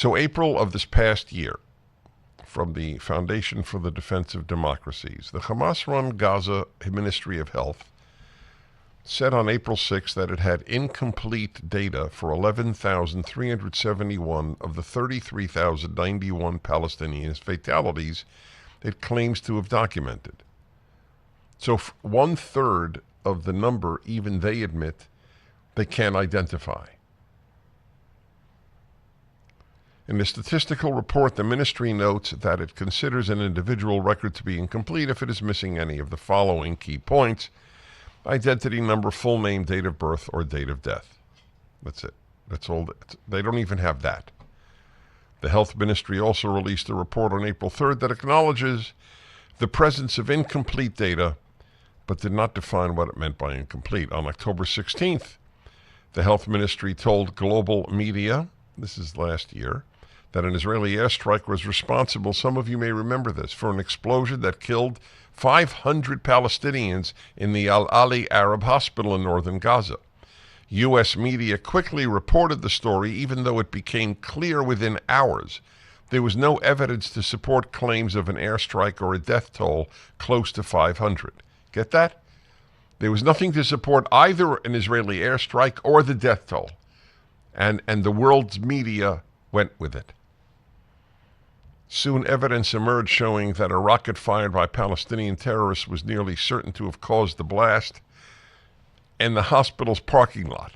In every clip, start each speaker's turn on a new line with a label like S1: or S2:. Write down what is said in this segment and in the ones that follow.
S1: So April of this past year, from the Foundation for the Defense of Democracies, the Hamas-run Gaza Ministry of Health said on April 6th that it had incomplete data for 11,371 of the 33,091 Palestinian fatalities it claims to have documented. So 1/3 of the number, even they admit, they can't identify. In the statistical report, the ministry notes that it considers an individual record to be incomplete if it is missing any of the following key points: identity, number, full name, date of birth, or date of death. That's it. That's all. They don't even have that. The health ministry also released a report on April 3rd that acknowledges the presence of incomplete data, but did not define what it meant by incomplete. On October 16th, the health ministry told global media, this is last year, that an Israeli airstrike was responsible, some of you may remember this, for an explosion that killed 500 Palestinians in the Al-Ali Arab Hospital in northern Gaza. U.S. media quickly reported the story, even though it became clear within hours there was no evidence to support claims of an airstrike or a death toll close to 500. Get that? There was nothing to support either an Israeli airstrike or the death toll. And the world's media went with it. Soon evidence emerged showing that a rocket fired by Palestinian terrorists was nearly certain to have caused the blast in the hospital's parking lot.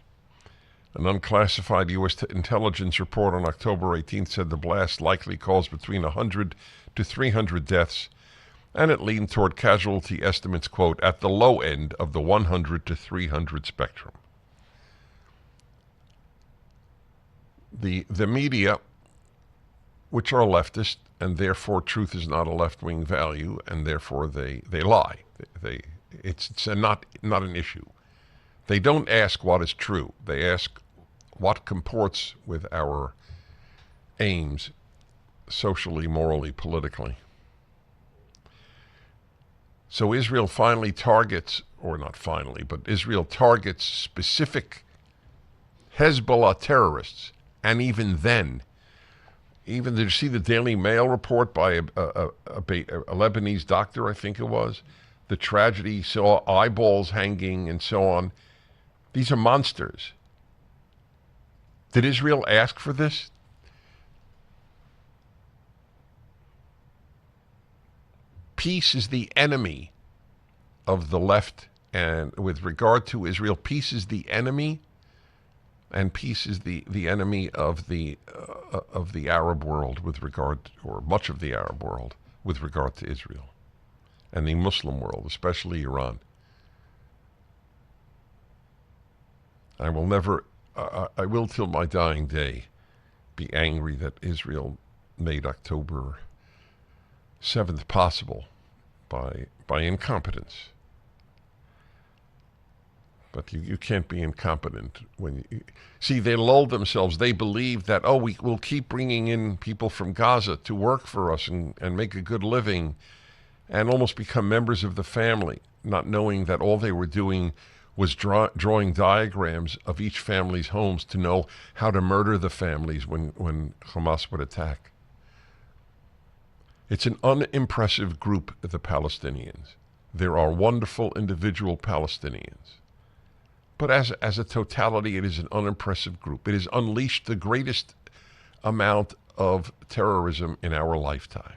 S1: An unclassified U.S. intelligence report on October 18th said the blast likely caused between 100 to 300 deaths, and it leaned toward casualty estimates, quote, at the low end of the 100 to 300 spectrum. The media, which are leftist, and therefore truth is not a left-wing value, and therefore they lie. It's not an issue. They don't ask what is true. They ask what comports with our aims socially, morally, politically. So Israel finally targets, or not finally, but Israel targets specific Hezbollah terrorists. And even then, did you see the Daily Mail report by a Lebanese doctor, I think it was? The tragedy, saw eyeballs hanging and so on. These are monsters. Did Israel ask for this? Peace is the enemy of the left, and with regard to Israel, peace is the enemy, and peace is the enemy of the Arab world with regard, or much of the Arab world with regard to Israel, and the Muslim world, especially Iran. I will till my dying day be angry that Israel made October 7th possible by incompetence. But you can't be incompetent when you see, they lulled themselves. They believed that, we'll keep bringing in people from Gaza to work for us and make a good living and almost become members of the family, not knowing that all they were doing was drawing diagrams of each family's homes to know how to murder the families when Hamas would attack. It's an unimpressive group, the Palestinians. There are wonderful individual Palestinians. But as a totality, it is an unimpressive group. It has unleashed the greatest amount of terrorism in our lifetime.